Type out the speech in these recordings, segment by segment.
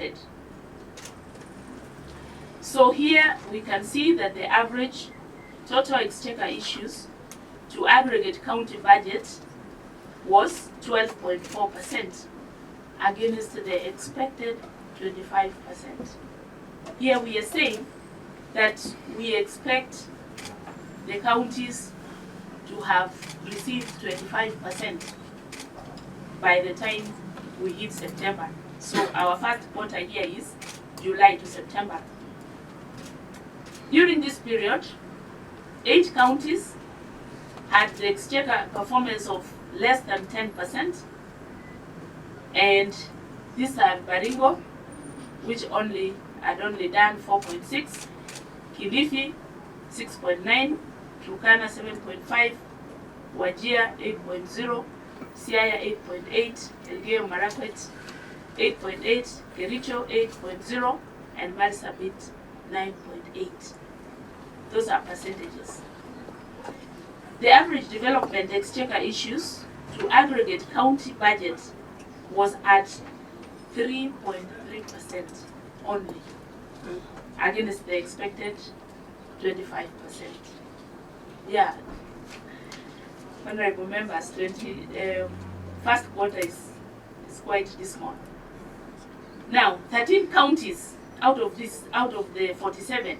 reported. So here we can see that the average total exchequer issues to aggregate county budget was 12.4% against the expected 25%. Here we are saying that we expect the counties to have received 25% by the time we hit September. So our first quarter here is July to September. During this period, 8 counties had the exchequer performance of less than 10%, and these are Baringo, which had only done 4.6, Kilifi 6.9, Turkana 7.5, Wajir 8.0, Siaya 8.8, Elgeyo Marakwet 8.8, Kericho 8.0, and Marsabit 9.8. Those are percentages. The average development exchequer issues to aggregate county budget was at 3.3% only, against the expected 25%. Yeah, honorable members, first quarter is quite dismal. Now, 13 counties out of the 47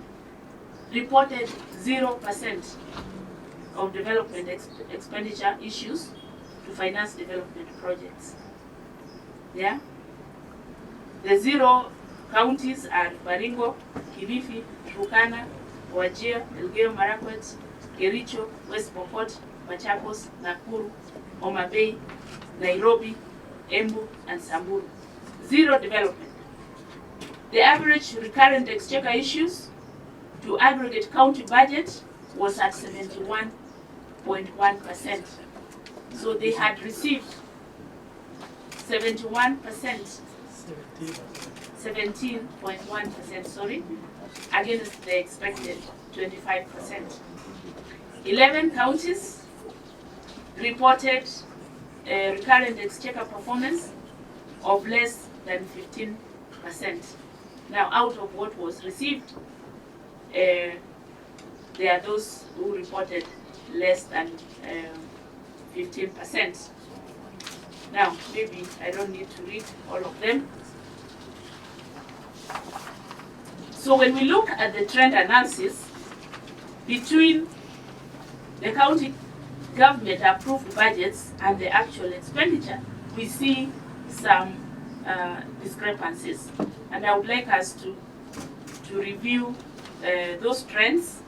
reported 0% of development expenditure issues to finance development projects. Yeah, the 0 counties are Baringo, Kilifi, Turkana, Wajir, Elgeyo Marakwet, Kericho, West Pokot, Machakos, Nakuru, Homa Bay, Nairobi, Embu, and Samburu. 0 development. The average recurrent exchequer issues to aggregate county budget was at 71.1%. So they had received 17.1%, sorry, against the expected 25%. 11 counties reported a recurrent exchequer performance of less than 15%. Now, out of what was received, there are those who reported less than 15%. Now, maybe I don't need to read all of them. So when we look at the trend analysis between the county government approved budgets and the actual expenditure, we see some discrepancies. And I would like us to review those trends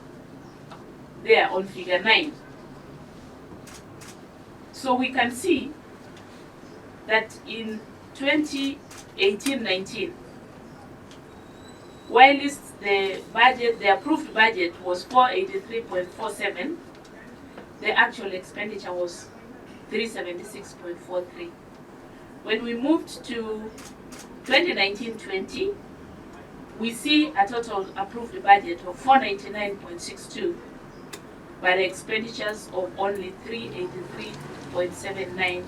there on figure 9. So we can see that in 2018-19, whilst the approved budget was 483.47, the actual expenditure was 376.43. When we moved to 2019-20, we see a total approved budget of 499.62, but expenditures of only 383.79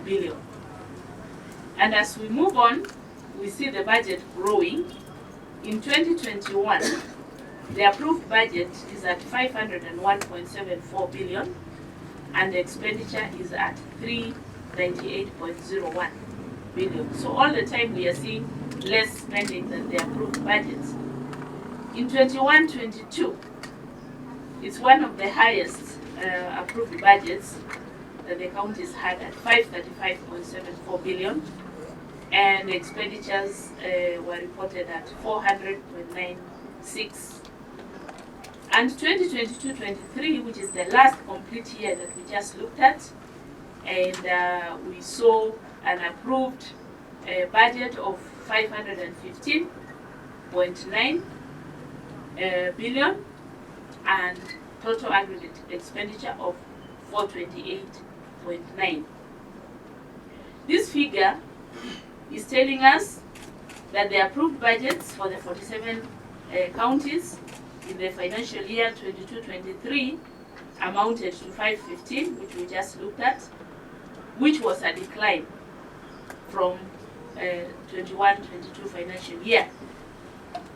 billion. And as we move on, we see the budget growing. In 2021, the approved budget is at 501.74 billion, and the expenditure is at 398.01 billion. So all the time we are seeing less spending than the approved budgets. In 21-22, it's one of the highest approved budgets that the counties had at 535.74 billion, and the expenditures were reported at 400.96. And 2022-23, which is the last complete year that we just looked at, and we saw an approved budget of 515.9 billion and total aggregate expenditure of 428.9. This figure is telling us that the approved budgets for the 47 counties in the financial year 22-23 amounted to 515, which we just looked at, which was a decline from 21-22 financial year.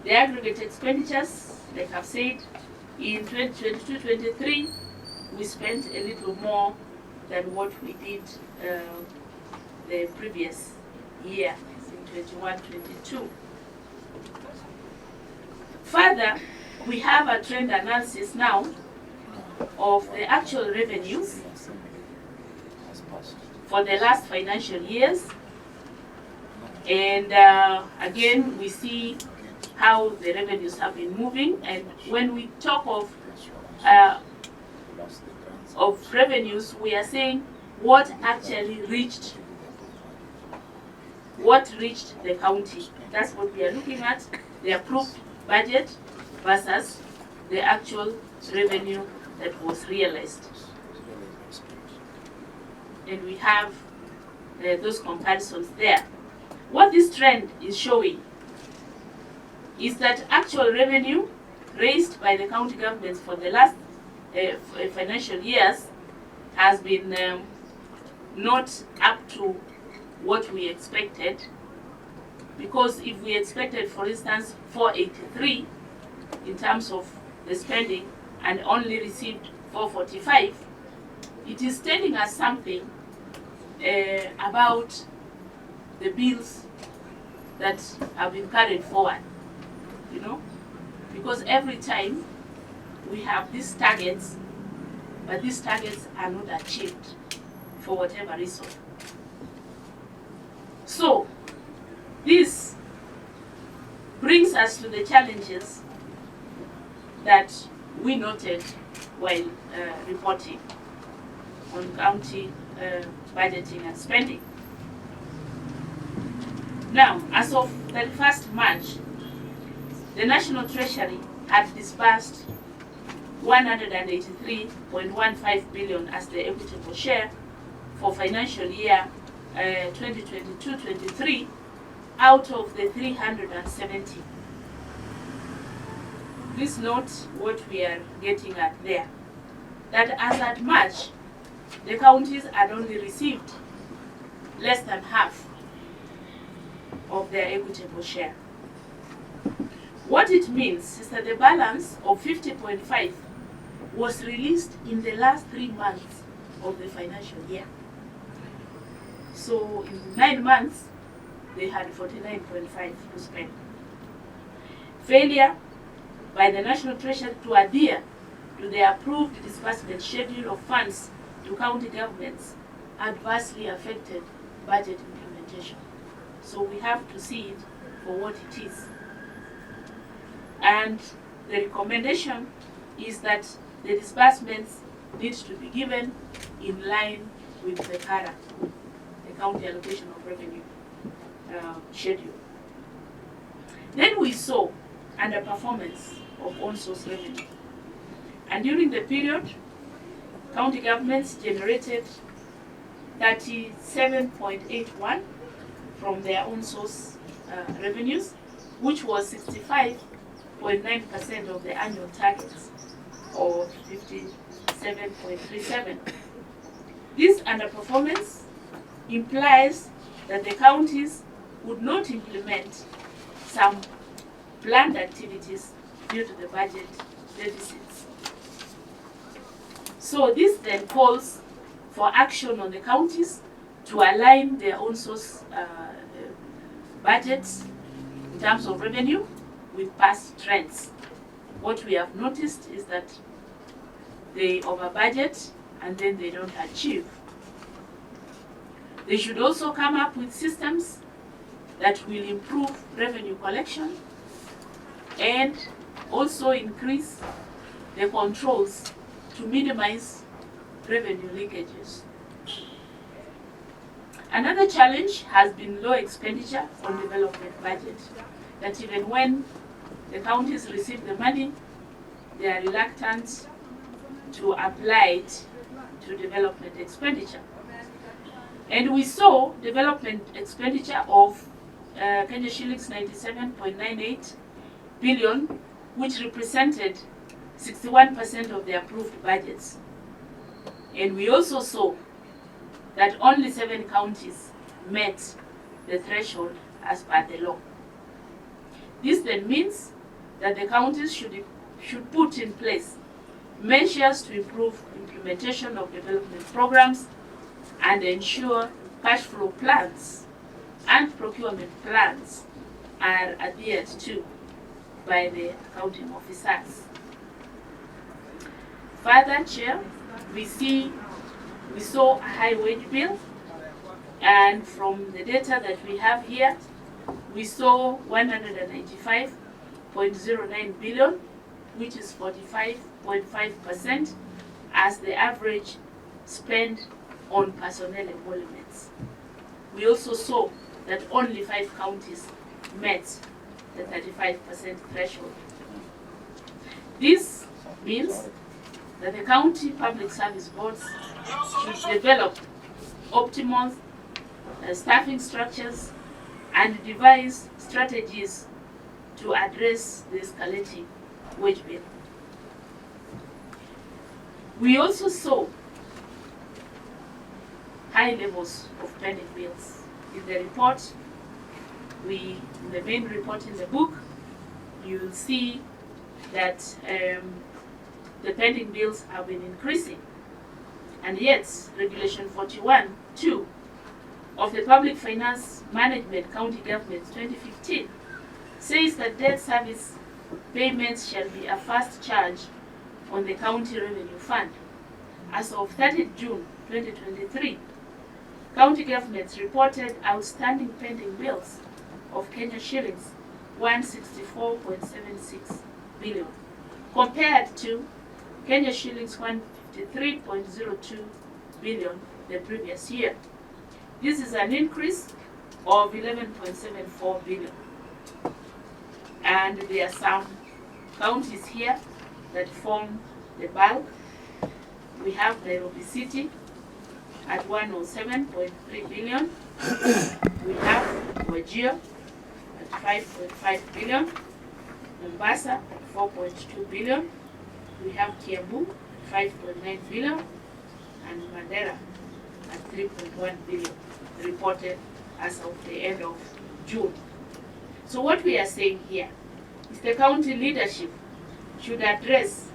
The aggregate expenditures, like I've said, in 2022-23, we spent a little more than what we did the previous year in 21-22. Further, we have a trend analysis now of the actual revenues for the last financial years. And again, we see how the revenues have been moving. And when we talk of revenues, we are saying what actually reached the county. That's what we are looking at, the approved budget versus the actual revenue that was realized. And we have those comparisons there. What this trend is showing is that actual revenue raised by the county governments for the last financial years has been not up to what we expected, because if we expected, for instance, 483 in terms of the spending and only received 445, it is telling us something about the bills that have been carried forward, you know, because every time we have these targets, but these targets are not achieved for whatever reason. So this brings us to the challenges that we noted while reporting on county budgeting and spending. Now, as of 31st March, the National Treasury had disbursed 183.15 billion as the equitable share for financial year 2022-23 out of the 370. Please note what we are getting at there, that as at March, the counties had only received less than half of their equitable share. What it means is that the balance of 50.5 was released in the last 3 months of the financial year. So in 9 months, they had 49.5 to spend. Failure by the National Treasury to adhere to the approved disbursement schedule of funds to county governments adversely affected budget implementation. So we have to see it for what it is. And the recommendation is that the disbursements need to be given in line with the CARA, the County Allocation of Revenue schedule. Then we saw underperformance of on-source revenue. And during the period, county governments generated 37.81 from their own source revenues, which was 65.9% of the annual targets, or 57.37. This underperformance implies that the counties would not implement some planned activities due to the budget deficits. So this then calls for action on the counties to align their own source budgets in terms of revenue with past trends. What we have noticed is that they over budget and then they don't achieve. They should also come up with systems that will improve revenue collection and also increase the controls to minimize revenue leakages. Another challenge has been low expenditure on development budget, that even when the counties receive the money, they are reluctant to apply it to development expenditure. And we saw development expenditure of Kenya shillings 97.98 billion, which represented 61% of the approved budgets. And we also saw that only 7 counties met the threshold as per the law. This then means that the counties should put in place measures to improve implementation of development programs and ensure cash flow plans and procurement plans are adhered to by the accounting officers. Further, Chair, we saw a high wage bill, and from the data that we have here, we saw 195.09 billion, which is 45.5% as the average spend on personnel emoluments. We also saw that only 5 counties met the 35% threshold. This means that the county public service boards should develop optimal staffing structures and devise strategies to address the escalating wage bill. We also saw high levels of pending bills. In the report, in the main report in the book, you will see that the pending bills have been increasing. And yet, Regulation 41(2) of the Public Finance Management County Governments 2015 says that debt service payments shall be a first charge on the County Revenue Fund. As of 30 June 2023, county governments reported outstanding pending bills of Kenya shillings 164.76 billion, compared to Kenya shillings 153.02 billion the previous year. This is an increase of 11.74 billion. And there are some counties here that form the bulk. We have Nairobi City at 107.3 billion. We have Wajir at 5.5 billion. Mombasa at 4.2 billion. We have Kiambu at 5.9 billion. And Mandera at 3.1 billion, reported as of the end of June. So what we are saying here is the county leadership should address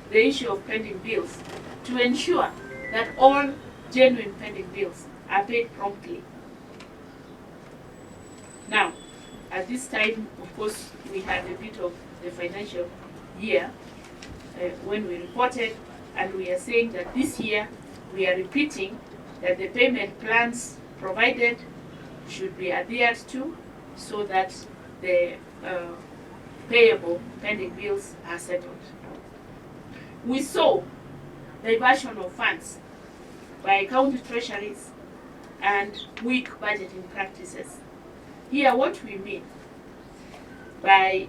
the issue of pending bills to ensure that all genuine pending bills are paid promptly. Now, at this time, of course, we had a bit of the financial year when we reported, and we are saying that this year we are repeating that the payment plans provided should be adhered to so that the payable pending bills are settled. We saw diversion of funds by county treasuries and weak budgeting practices. Here, what we mean by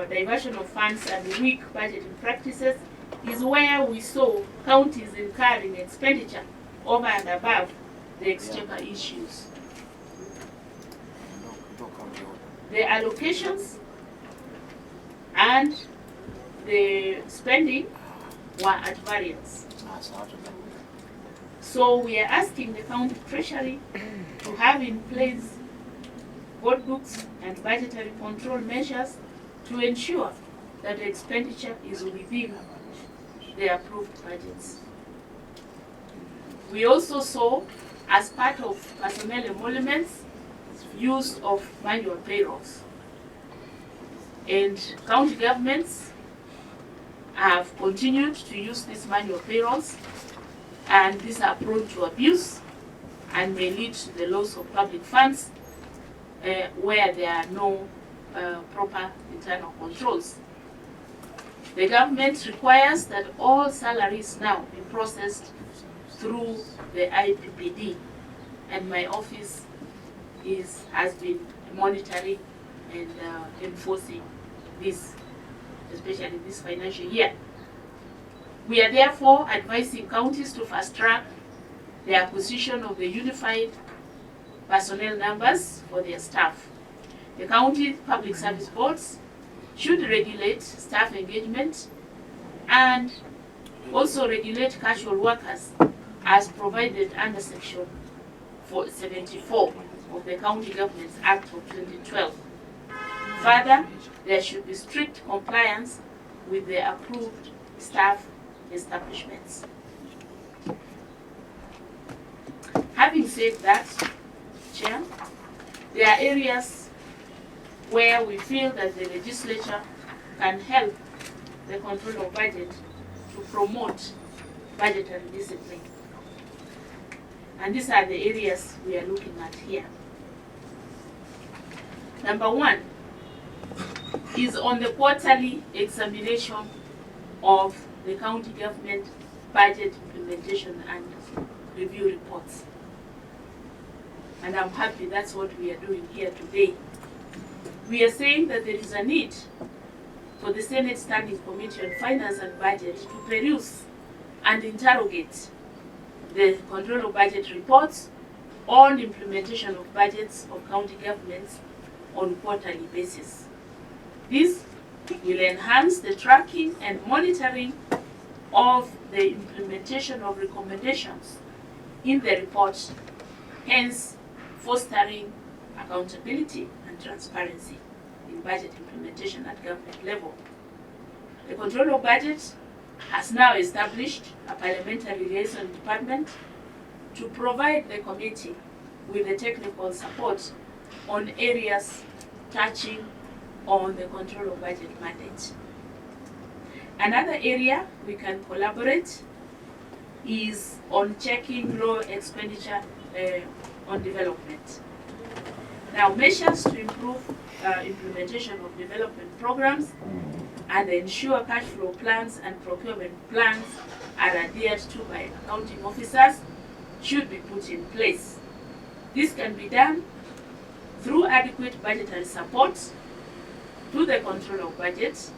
diversion of funds and weak budgeting practices is where we saw counties incurring expenditure over and above the exchequer issues. The allocations and the spending were at variance. So we are asking the county treasury to have in place board books and budgetary control measures to ensure that the expenditure is within the approved budgets. We also saw, as part of personnel emoluments, use of manual payrolls. And county governments have continued to use these manual payrolls, and these are prone to abuse and may lead to the loss of public funds where there are no proper internal controls. The government requires that all salaries now be processed through the IPPD, and my office has been monitoring and enforcing this, especially this financial year. We are therefore advising counties to fast-track the acquisition of the unified personnel numbers for their staff. The county public service boards should regulate staff engagement and also regulate casual workers as provided under Section 74 of the County Governments Act of 2012. Further, there should be strict compliance with the approved staff establishments. Having said that, Chair, there are areas where we feel that the legislature can help the control of budget to promote budgetary discipline. And these are the areas we are looking at here. Number one is on the quarterly examination of the county government budget implementation and review reports. And I'm happy that's what we are doing here today. We are saying that there is a need for the Senate Standing Committee on Finance and Budget to peruse and interrogate the control of budget reports on implementation of budgets of county governments on quarterly basis. This will enhance the tracking and monitoring of the implementation of recommendations in the report, hence fostering accountability and transparency in budget implementation at government level. The control of budget has now established a parliamentary liaison department to provide the committee with the technical support on areas touching on the control of budget mandate. Another area we can collaborate is on checking low expenditure on development. Now, measures to improve implementation of development programs and ensure cash flow plans and procurement plans are adhered to by accounting officers should be put in place. This can be done through adequate budgetary support to the control of budget,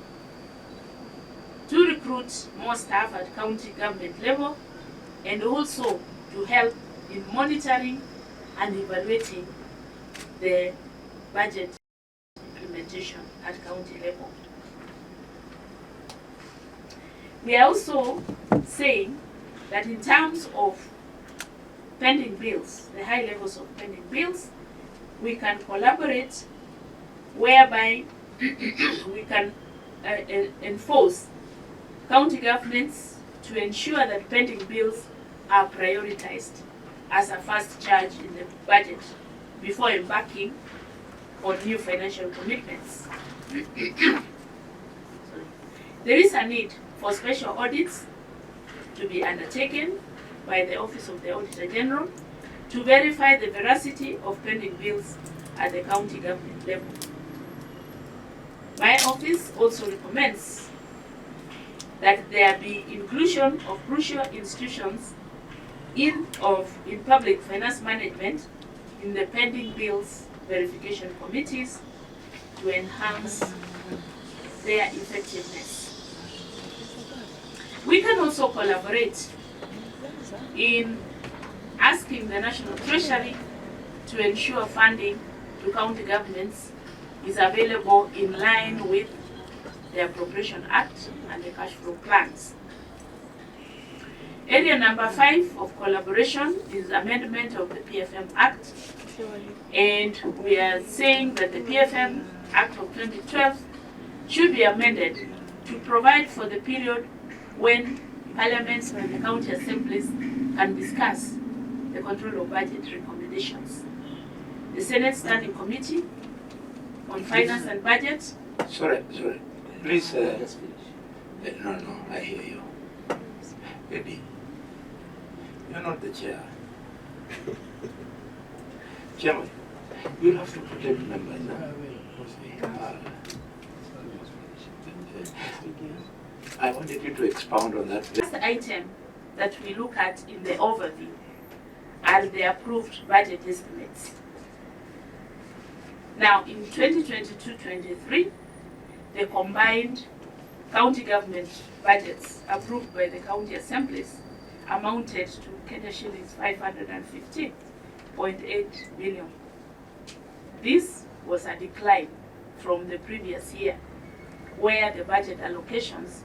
to recruit more staff at county government level, and also to help in monitoring and evaluating the budget implementation at county level. We are also saying that in terms of pending bills, the high levels of pending bills, we can collaborate whereby we can enforce county governments to ensure that pending bills are prioritized as a first charge in the budget before embarking on new financial commitments. There is a need for special audits to be undertaken by the Office of the Auditor General to verify the veracity of pending bills at the county government level. My office also recommends that there be inclusion of crucial institutions in public finance management in the pending bills verification committees to enhance their effectiveness. We can also collaborate in asking the National Treasury to ensure funding to county governments is available in line with the Appropriation Act and the cash flow plans. Area number 5 of collaboration is amendment of the PFM Act, and we are saying that the PFM Act of 2012 should be amended to provide for the period when parliaments and the county assemblies can discuss the control of budget recommendations. The Senate Standing Committee on Finance and Budget. Sorry. Please. No, I hear you. Eddie, you're not the chair. Chairman, you'll have to protect members now. I wanted you to expound on that. The first item that we look at in the overview are the approved budget estimates. Now, in 2022-23, the combined county government budgets approved by the county assemblies amounted to Kenya shillings 515.8 billion. This was a decline from the previous year, where the budget allocations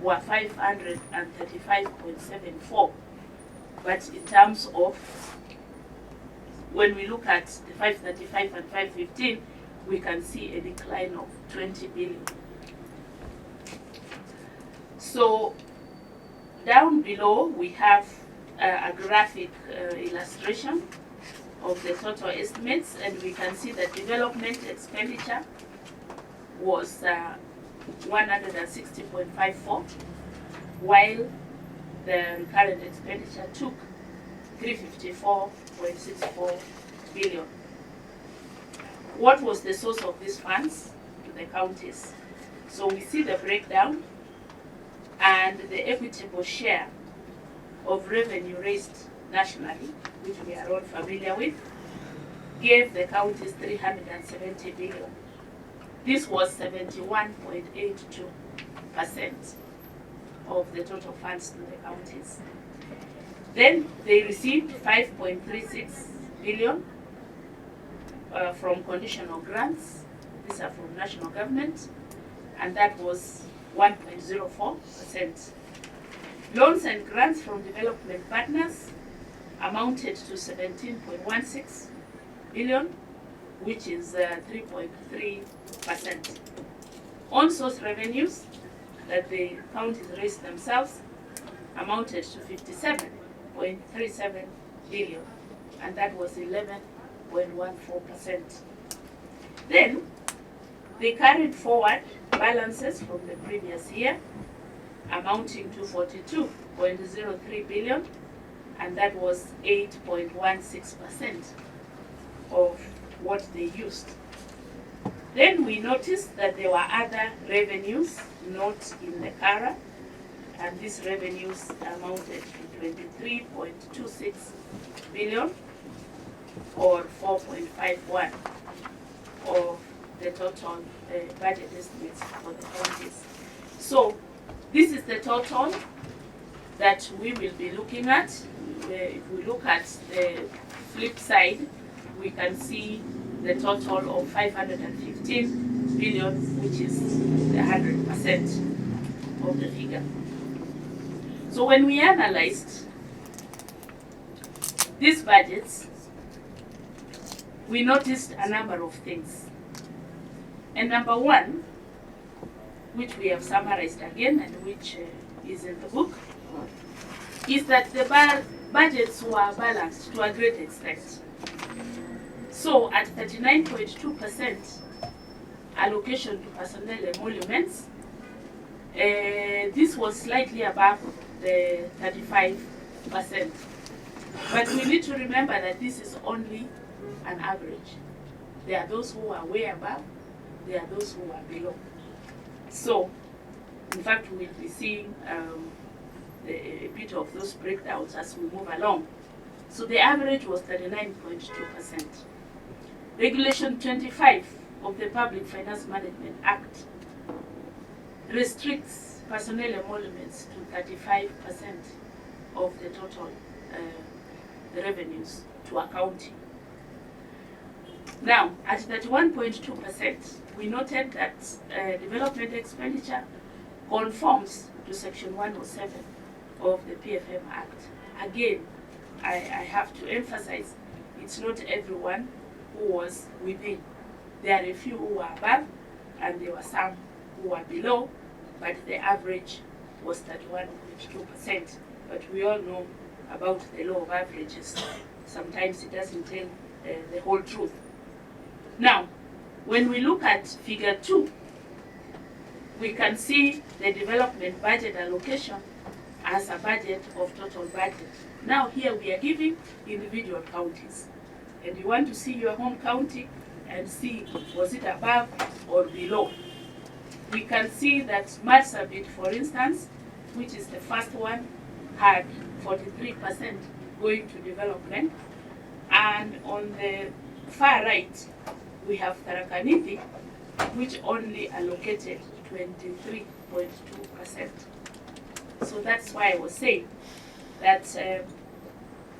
were 535.74. But in terms of when we look at the 535 and 515, we can see a decline of 20 billion. So down below, we have a graphic illustration of the total estimates, and we can see that development expenditure was 160.54, while the recurrent expenditure took 354.64 billion. What was the source of these funds to the counties? So we see the breakdown, and the equitable share of revenue raised nationally, which we are all familiar with, gave the counties 370 billion. This was 71.82% of the total funds to the counties. Then they received 5.36 billion from conditional grants. These are from national government, and that was 1.04%. Loans and grants from development partners amounted to 17.16 billion, which is 3.3%. On-source revenues that the counties raised themselves amounted to 57.37 billion, and that was 11.14%. Then they carried forward balances from the previous year amounting to 42.03 billion, and that was 8.16% of what they used. Then we noticed that there were other revenues not in the CARA, and these revenues amounted to 23.26 billion, or 4.51 of the total budget estimates for the counties. So this is the total that we will be looking at. If we look at the flip side, we can see the total of 515 billion, which is the 100% of the figure. So when we analyzed these budgets, we noticed a number of things. And number one, which we have summarized again and which is in the book, is that the budgets were balanced to a great extent. So at 39.2% allocation to personnel emoluments, this was slightly above the 35%. But we need to remember that this is only an average. There are those who are way above, there are those who are below. So, in fact, we'll be seeing a bit of those breakdowns as we move along. So the average was 39.2%. Regulation 25 of the Public Finance Management Act restricts personnel emoluments to 35% of the total revenues to accounting. Now, at 31.2%, we noted that development expenditure conforms to Section 107 of the PFM Act. Again, I have to emphasize, it's not everyone who was within. There are a few who were above, and there were some who were below, but the average was 31.2%. But we all know about the law of averages. Sometimes it doesn't tell the whole truth. Now, when we look at figure 2, we can see the development budget allocation as a budget of total budget. Now here we are giving individual counties, and you want to see your home county and see was it above or below. We can see that Marsabit, for instance, which is the first one, had 43% going to development, and on the far right we have Tharaka-Nithi, which only allocated 23.2%. So that's why I was saying that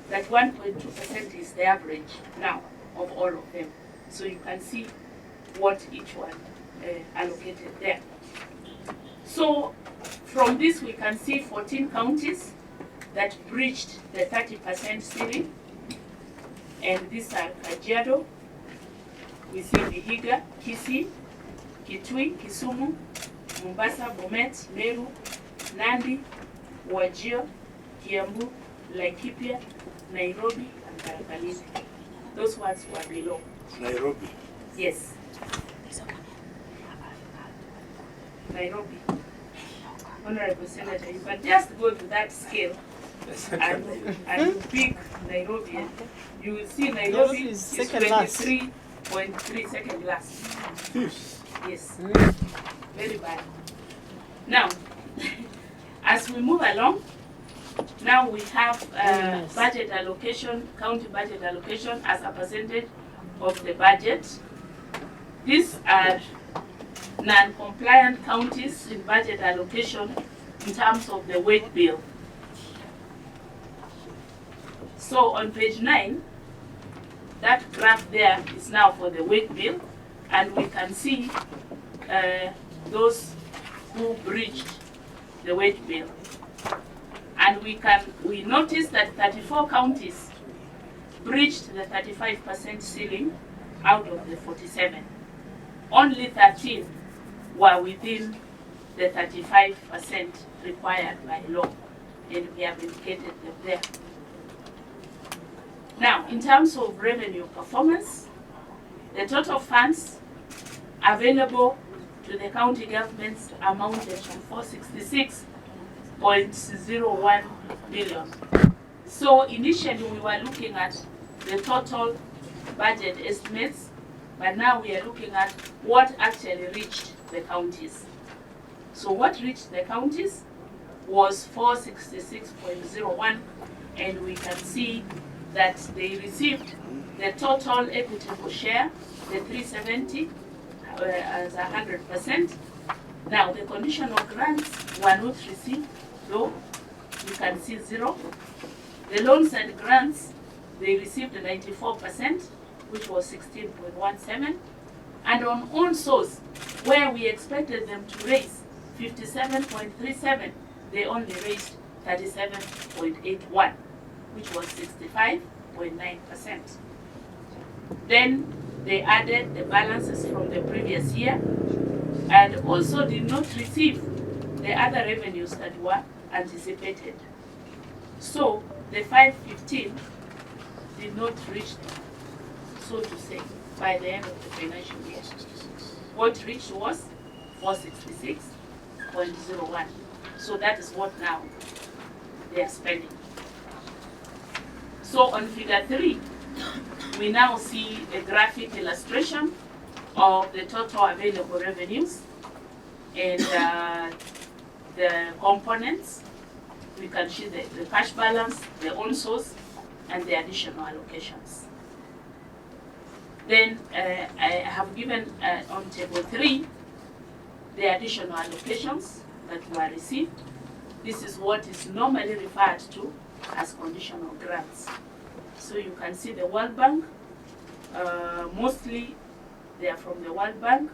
that 1.2% is the average now of all of them. So you can see what each one allocated there. So from this we can see 14 counties that breached the 30% ceiling, And these are Kajiado, we see Vihiga, Kisii, Kitui, Kisumu, Mombasa, Bomet, Meru, Nandi, Wajir, Kiambu, Laikipia, Nairobi, and Tharaka-Nithi. Those ones were below. Nairobi. Yes. Nairobi. Honorable Senator, you can just go to that scale and pick Nairobi. You will see Nairobi is 23.3, second last. Yes. Very bad. Now, as we move along, now we have budget allocation, county budget allocation as a percentage of the budget. These are non-compliant counties in budget allocation in terms of the weight bill. So on page 9, that graph there is now for the weight bill, and we can see those who breached the weight bill. And we notice that 34 counties breached the 35% ceiling out of the 47. Only 13 were within the 35% required by law, and we have indicated them there. Now, in terms of revenue performance, the total funds available to the county governments amounted to 466.01 billion. So initially we were looking at the total budget estimates, but now we are looking at what actually reached the counties. So what reached the counties was 466.01, and we can see that they received the total equitable share, the 370 as 100%. Now the conditional grants were not received, though you can see 0. The loans and grants, they received 94%, which was 16.17. And on own source, where we expected them to raise 57.37, they only raised 37.81, which was 65.9%. Then they added the balances from the previous year and also did not receive the other revenues that were anticipated. So the 515 did not reach them, so to say, by the end of the financial year. What reached was 466.01. So that is what now they are spending. So on figure 3, we now see a graphic illustration of the total available revenues and the components. We can see the cash balance, the own source, and the additional allocations. Then I have given on table 3 the additional allocations that were received. This is what is normally referred to as conditional grants. So you can see the World Bank, mostly they are from the World Bank.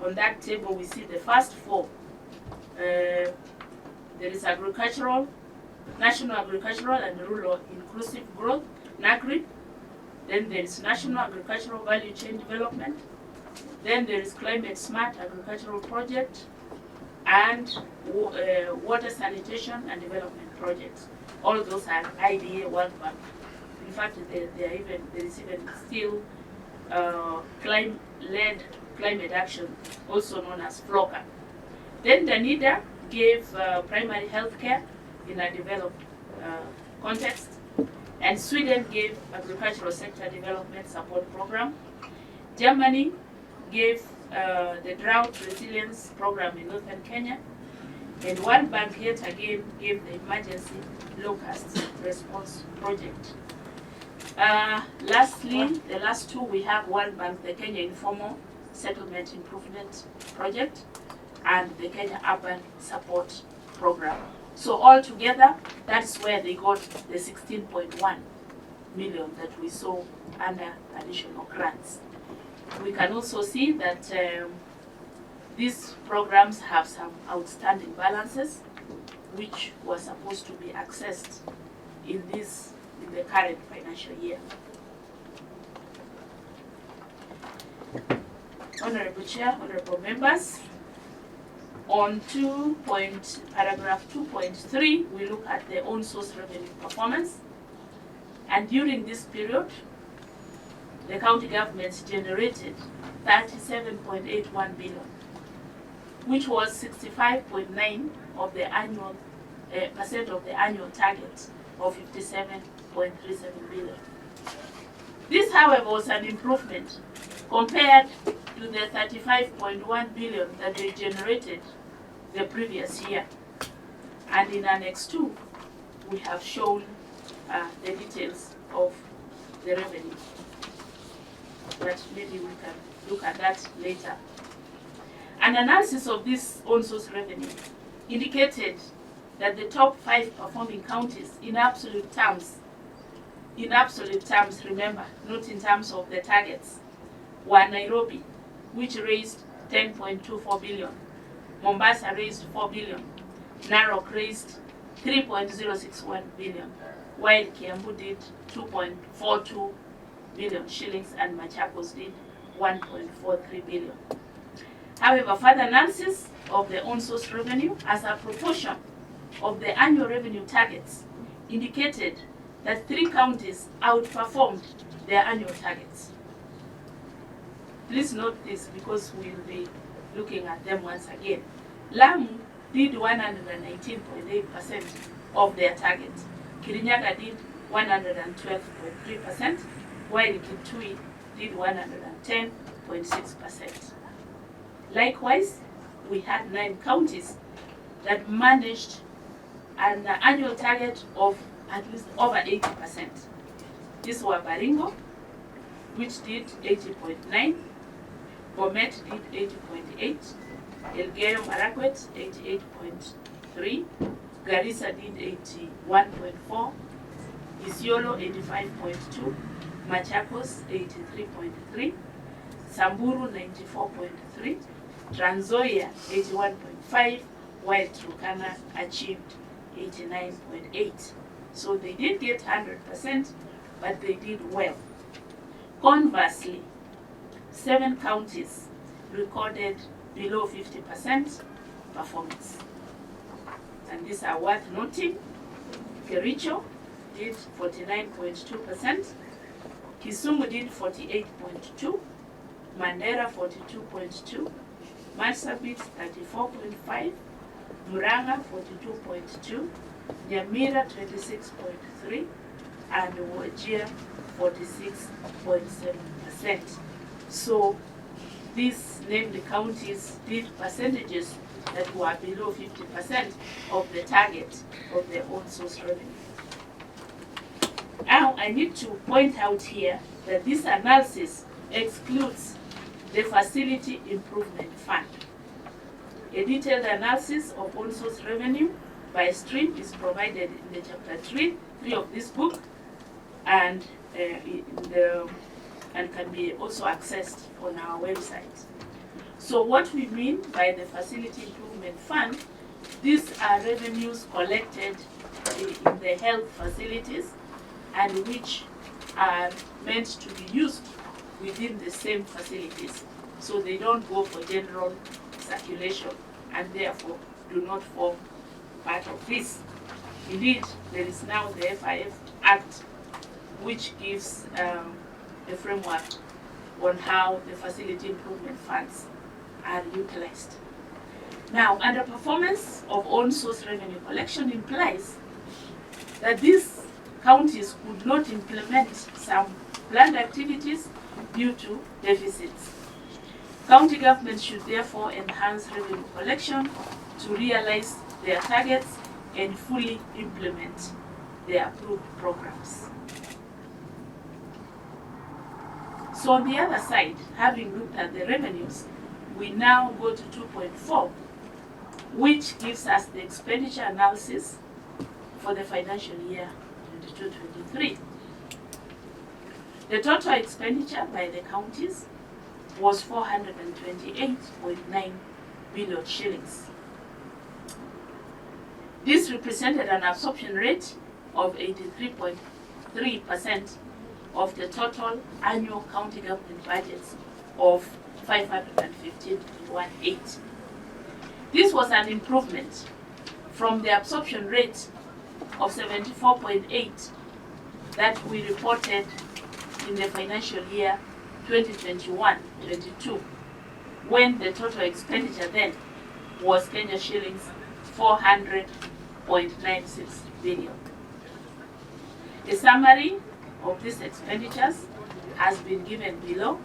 On that table we see the first 4. There is agricultural, National Agricultural and Rural Inclusive Growth, NAGRI. Then there is National Agricultural Value Chain Development. Then there is Climate Smart Agricultural Project and Water Sanitation and Development Projects. All those are IDA World Bank. In fact, there is even still led climate action, also known as FLOCA. Then Danida gave primary health care in a developed context, and Sweden gave agricultural sector development support program. Germany gave the drought resilience program in northern Kenya, and World Bank yet again gave the emergency locust response project. Lastly, the last 2 we have World Bank, the Kenya Informal Settlement Improvement Project, and the Kenya Urban Support Program. So all together, that's where they got the 16.1 million that we saw under additional grants. We can also see that these programs have some outstanding balances which were supposed to be accessed in the current financial year. Honorable Chair, honorable members, on paragraph 2.3, we look at the own source revenue performance. And during this period, the county governments generated 37.81 billion, which was 65.9% of the annual target of 57.37 billion. This, however, was an improvement compared to the 35.1 billion that they generated the previous year. And in Annex 2, we have shown the details of the revenue. But maybe we can look at that later. An analysis of this own source revenue indicated that the top 5 performing counties in absolute terms, remember, not in terms of the targets, were Nairobi, which raised 10.24 billion, Mombasa raised 4 billion, Narok raised 3.061 billion, while Kiambu did 2.42 billion shillings and Machakos did 1.43 billion. However, further analysis of the own source revenue as a proportion of the annual revenue targets indicated that 3 counties outperformed their annual targets. Please note this because we'll be looking at them once again. Lamu did 119.8% of their target. Kirinyaga did 112.3%, while Kitui did 110.6%. Likewise, we had 9 counties that managed an annual target of at least over 80%. These were Baringo, which did 80.9%, Bomet did 80.8%, Elgeyo Marakwet 88.3%, Garissa did 81.4%, Isiolo 85.2%, Machakos 83.3%, Samburu 94.3%, Trans Nzoia 81.5%, while Turkana achieved 89.8%. So they did get 100%, but they did well. Conversely, 7 counties recorded below 50% performance. And these are worth noting. Kericho did 49.2%, Kisumu did 48.2%, Mandera 42.2%, Marsabit 34.5%, Murang'a 42.2%, Nyamira 26.3%, and Wajir 46.7%. So these named counties did percentages that were below 50% of the target of their own source revenue. Now I need to point out here that this analysis excludes the Facility Improvement Fund. A detailed analysis of own source revenue by stream is provided in the chapter 3 of this book, and can be also accessed on our website. So what we mean by the Facility Improvement Fund, these are revenues collected in the health facilities and which are meant to be used within the same facilities. So they don't go for general circulation and therefore do not form part of this. Indeed, there is now the FIF Act, which gives a framework on how the facility improvement funds are utilized. Now, underperformance of own source revenue collection implies that these counties could not implement some planned activities due to deficits. County governments should therefore enhance revenue collection to realize their targets and fully implement their approved programs. So on the other side, having looked at the revenues, we now go to 2.4, which gives us the expenditure analysis for the financial year 22-23. The total expenditure by the counties was 428.9 billion shillings. This represented an absorption rate of 83.3% of the total annual county government budgets of 515.18. This was an improvement from the absorption rate of 74.8 that we reported in the financial year 2021-22, when the total expenditure then was Kenya shillings 400.96 billion. A summary of these expenditures has been given below,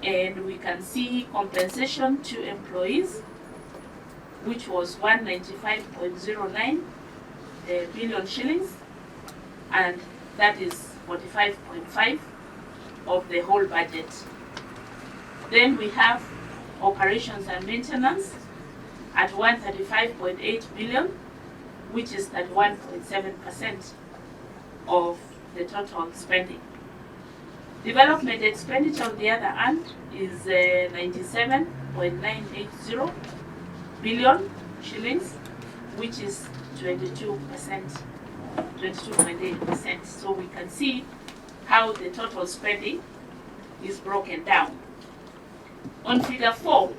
and we can see compensation to employees, which was 195.09 billion shillings, and that is 45.5 of the whole budget. Then we have operations and maintenance at 135.8 billion, which is 31.7% of the total spending. Development expenditure on the other hand is 97.980 billion shillings, which is 22.8%. So we can see how the total spending is broken down. On figure 4,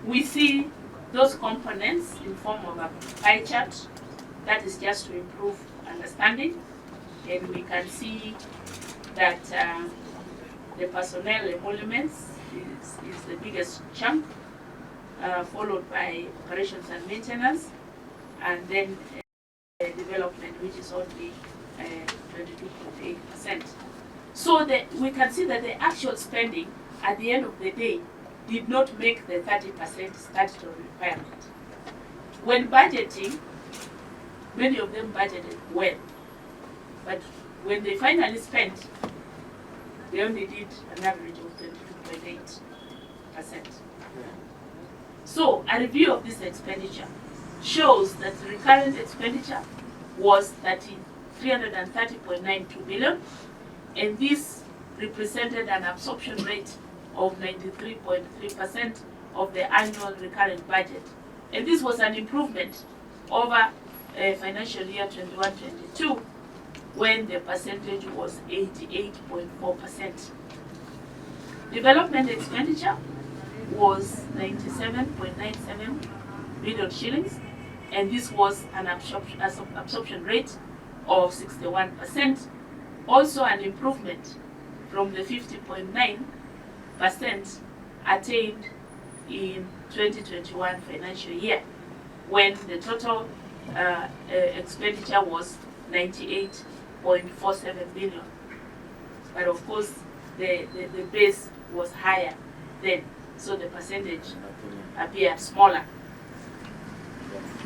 we see those components in form of a pie chart. That is just to improve understanding, and we can see that the personnel emoluments is the biggest chunk, followed by operations and maintenance, and then development, which is only 22.8%. So we can see that the actual spending at the end of the day did not make the 30% statutory requirement. When budgeting, many of them budgeted well, but when they finally spent, they only did an average of 22.8%. So a review of this expenditure shows that the recurrent expenditure was 330.92 billion, and this represented an absorption rate of 93.3% of the annual recurrent budget. And this was an improvement over financial year 21-22, when the percentage was 88.4%. Development expenditure was 97.97 billion shillings, and this was an absorption rate of 61%, also an improvement from the 50.9% attained in 2021 financial year, when the total expenditure was 98.47 billion. But of course, the base was higher then, so the percentage appeared smaller.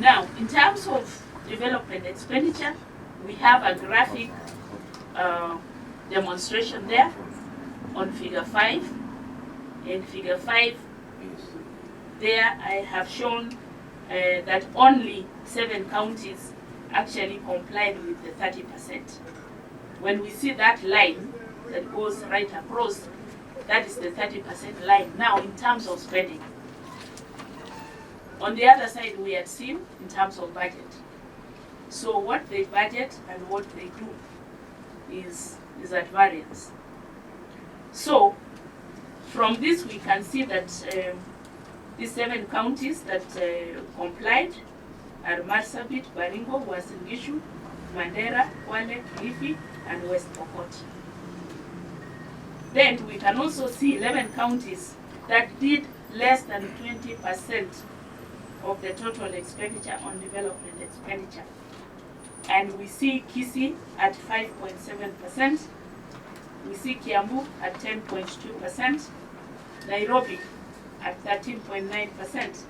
Now, in terms of development expenditure, we have a graphic demonstration there on figure 5. In figure 5, there I have shown that only 7 counties actually complied with the 30%. When we see that line that goes right across, that is the 30% line. Now, in terms of spending, on the other side, we had seen in terms of budget. So what they budget and what they do is at variance. So from this, we can see that these 7 counties that complied are Marsabit, Baringo, Uasin Gishu, Mandera, Kwale, Kilifi, and West Pokot. Then we can also see 11 counties that did less than 20% of the total expenditure on development expenditure. And we see Kisii at 5.7%, we see Kiambu at 10.2%, Nairobi at 13.9%,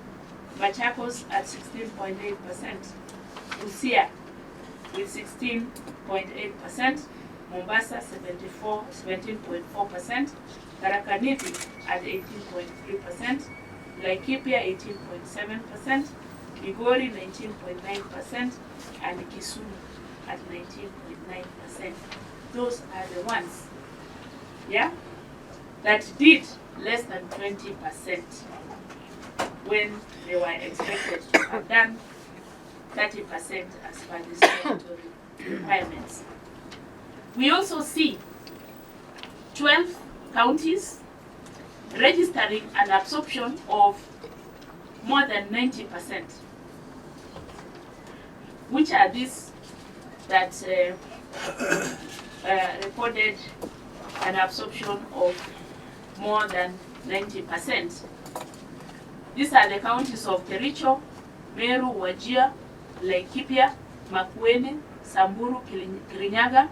Machakos at 16.8%, Busia with 16.8%, Mombasa 17.4%, Tharaka Nithi at 18.3%, Laikipia 18.7%, Migori 19.9%, and Kisumu at 19.9%. Those are the ones, that did less than 20% when they were expected to have done 30% as per the statutory requirements. We also see 12 counties registering an absorption of more than 90%. Which are these that recorded an absorption of more than 90%? These are the counties of Kericho, Meru, Wajir, Laikipia, Makueni, Samburu, Kirinyaga,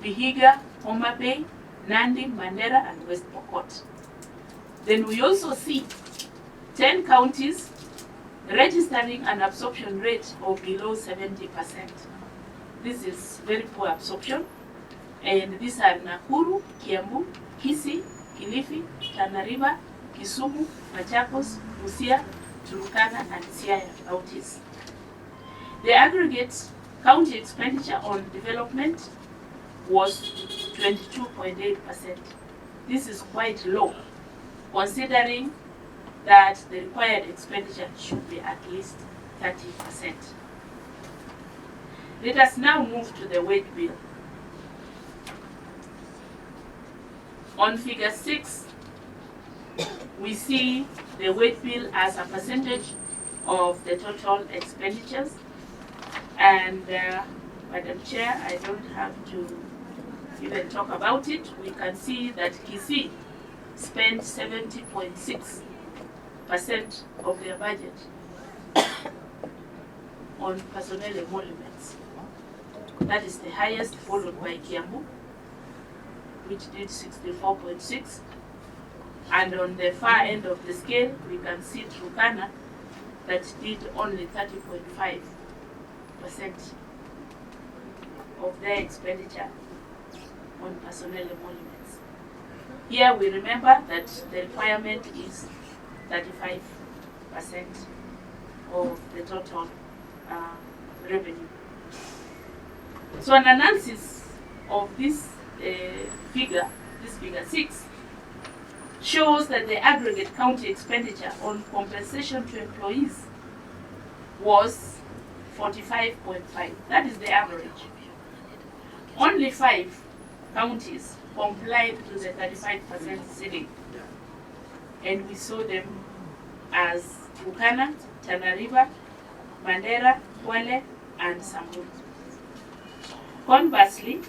Vihiga, Homa Bay, Nandi, Mandera, and West Pokot. Then we also see 10 counties registering an absorption rate of below 70%. This is very poor absorption. And these are Nakuru, Kiambu, Kisii, Kilifi, Tana River, Kisumu, Machakos, Busia, Turkana, and Siaya counties. The aggregate county expenditure on development was 22.8%. This is quite low, considering that the required expenditure should be at least 30%. Let us now move to the wage bill. On figure 6, we see the wage bill as a percentage of the total expenditures. And Madam Chair, I don't have to even talk about it. We can see that Kisii spent 70.6% of their budget on personnel emoluments. That is the highest, followed by Kiambu, which did 64.6. And on the far end of the scale, we can see Turkana that did only 30.5% of their expenditure on personnel emoluments. Here we remember that the requirement is 35% of the total revenue. So an analysis of this figure 6, shows that the aggregate county expenditure on compensation to employees was 45.5. That is the average. Only 5 counties complied to the 35% ceiling, and we saw them as Turkana, Tana River, Mandera, Kwale, and Samburu. Conversely,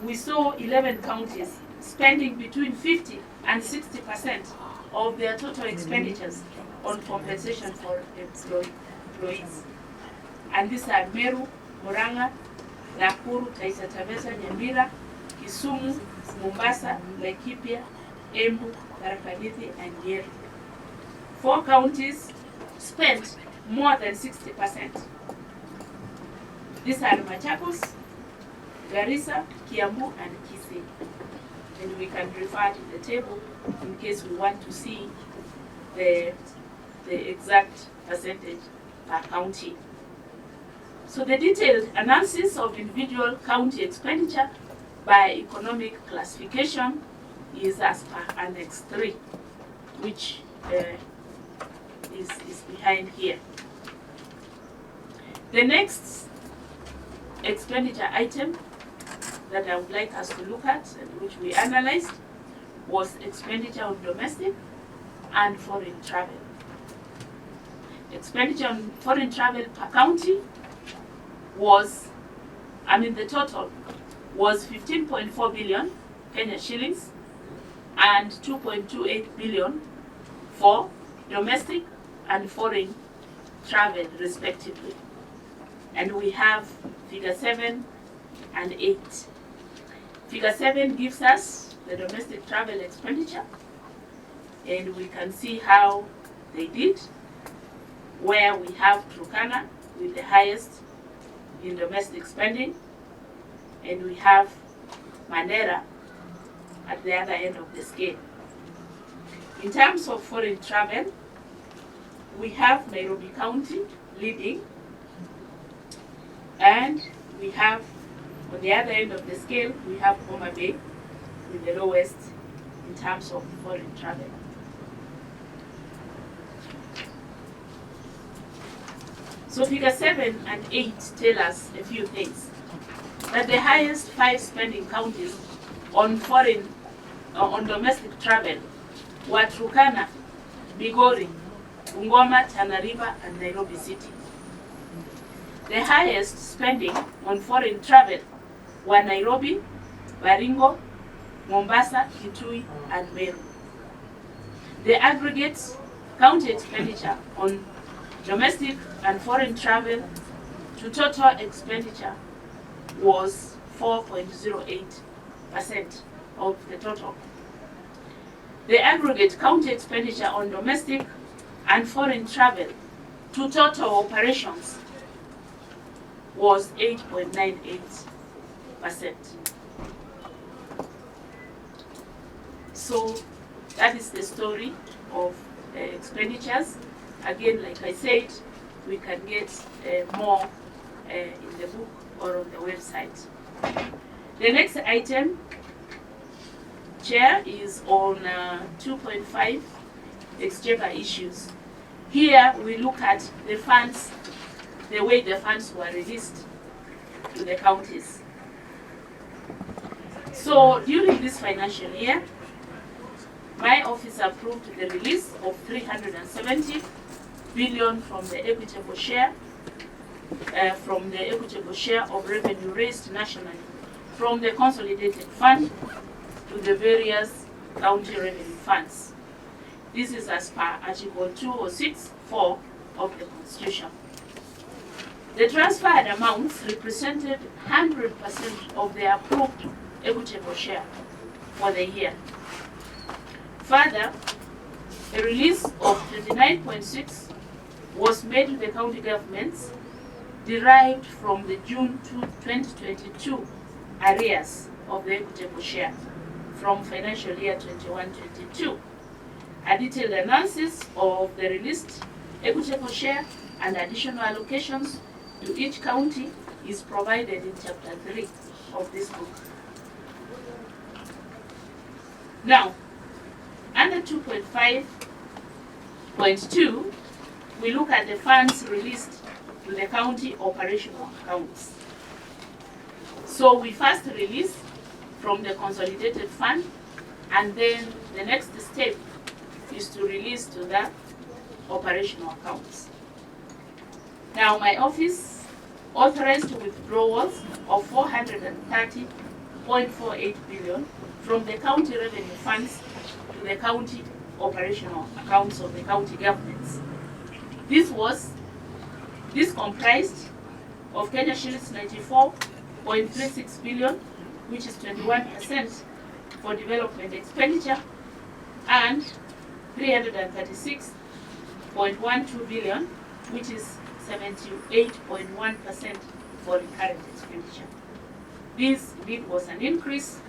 we saw 11 counties spending between 50 and 60% of their total expenditures on compensation for employees. And these are Meru, Murang'a, Nakuru, Taita Taveta, Nyamira, Kisumu, Mombasa, Laikipia, Embu, Tharaka Nithi, and Nyeri. 4 counties spent more than 60%. These are Machakos, Garissa, Kiambu, and Kisii. And we can refer to the table in case we want to see the exact percentage per county. So the detailed analysis of individual county expenditure by economic classification is as per Annex 3, which is behind here. The next expenditure item that I would like us to look at and which we analyzed was expenditure on domestic and foreign travel. Expenditure on foreign travel per county was, the total was 15.4 billion Kenya shillings and 2.28 billion for domestic and foreign travel respectively. And we have figure 7 and 8. Figure 7 gives us the domestic travel expenditure, and we can see how they did, where we have Turkana with the highest in domestic spending, and we have Mandera at the other end of the scale. In terms of foreign travel, we have Nairobi County leading, and we have, on the other end of the scale, we have Homa Bay with the lowest in terms of foreign travel. So figure 7 and 8 tell us a few things. That the highest 5 spending counties on domestic travel were Turkana, Migori, Bungoma, Tana River, and Nairobi City. The highest spending on foreign travel were Nairobi, Baringo, Mombasa, Kitui, and Meru. The aggregate county expenditure on domestic and foreign travel to total expenditure was 4.08% of the total. The aggregate county expenditure on domestic and foreign travel to total operations was 8.98%. So that is the story of expenditures. Again, like I said, we can get more in the book or on the website. The next item, Chair, is on 2.5 exchequer issues. Here we look at the funds, the way the funds were released to the counties. So during this financial year, my office approved the release of 370 billion from the equitable share of revenue raised nationally from the consolidated fund to the various county revenue funds. This is as per Article 206(4) of the Constitution. The transferred amounts represented 100% of the approved equitable share for the year. Further, a release of 29.6 was made to the county governments derived from the June 2022 arrears of the equitable share from financial year 21-22. A detailed analysis of the released equitable share and additional allocations to each county is provided in Chapter 3 of this book. Now, under 2.5.2, we look at the funds released to the county operational accounts. So we first release from the consolidated fund, and then the next step is to release to the operational accounts. Now, my office authorized withdrawals of 430.48 billion from the county revenue funds to the county operational accounts of the county governments. This comprised of Kenya shillings 94.36 billion, which is 21% for development expenditure, and 336.12 billion, which is 78.1% for recurrent expenditure. This indeed was an increase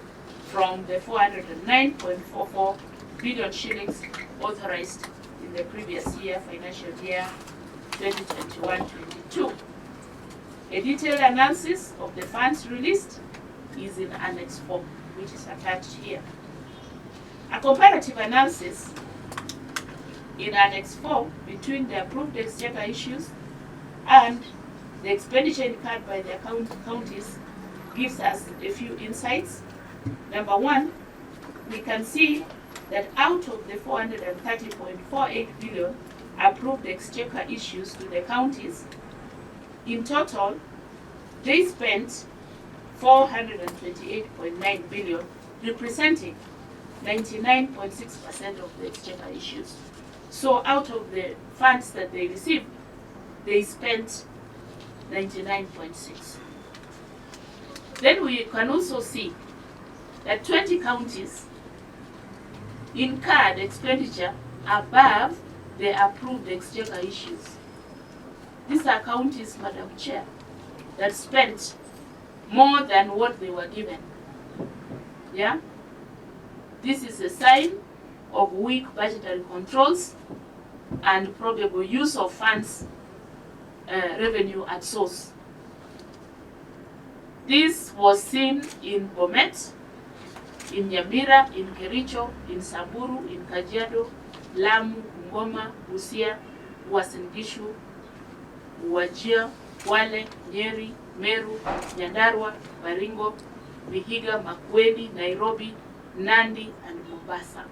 from the 409.44 billion shillings authorized in the previous year, financial year 2021-22. A detailed analysis of the funds released is in Annex 4, which is attached here. A comparative analysis in Annex 4 between the approved exchequer issues and the expenditure incurred by the counties gives us a few insights. Number one, we can see that out of the 430.48 billion approved exchequer issues to the counties, in total, they spent 428.9 billion, representing 99.6% of the exchequer issues. So out of the funds that they received, they spent 99.6. Then we can also see that 20 counties incurred expenditure above the approved exchequer issues. These are counties, Madam Chair, that spent more than what they were given. Yeah? This is a sign of weak budgetary controls and probable use of funds revenue at source. This was seen in Bomet, in Nyamira, in Kericho, in Samburu, in Kajiado, Lamu, Bungoma, Busia, Uasin Gishu, Wajir, Kwale, Nyeri, Meru, Nyandarua, Baringo, Vihiga, Makueni, Nairobi, Nandi, and Mombasa.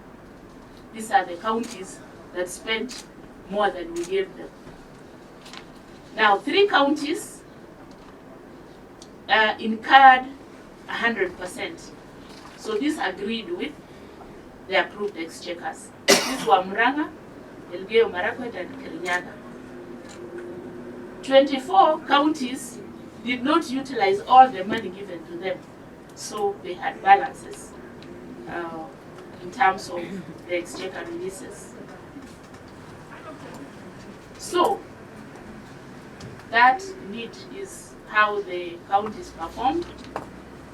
these are the counties that spent more than we gave them. Now, 3 counties incurred 100%. So this agreed with the approved exchequers. These were Murang'a, Elgeyo Marakwet, and Kirinyaga. 24 counties did not utilize all the money given to them, so they had balances in terms of the exchequer releases. So that indeed is how the counties performed.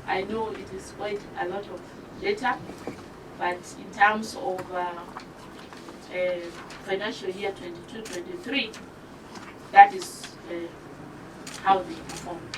I know it is quite a lot of data, but in terms of financial year 22-23, that is how they performed.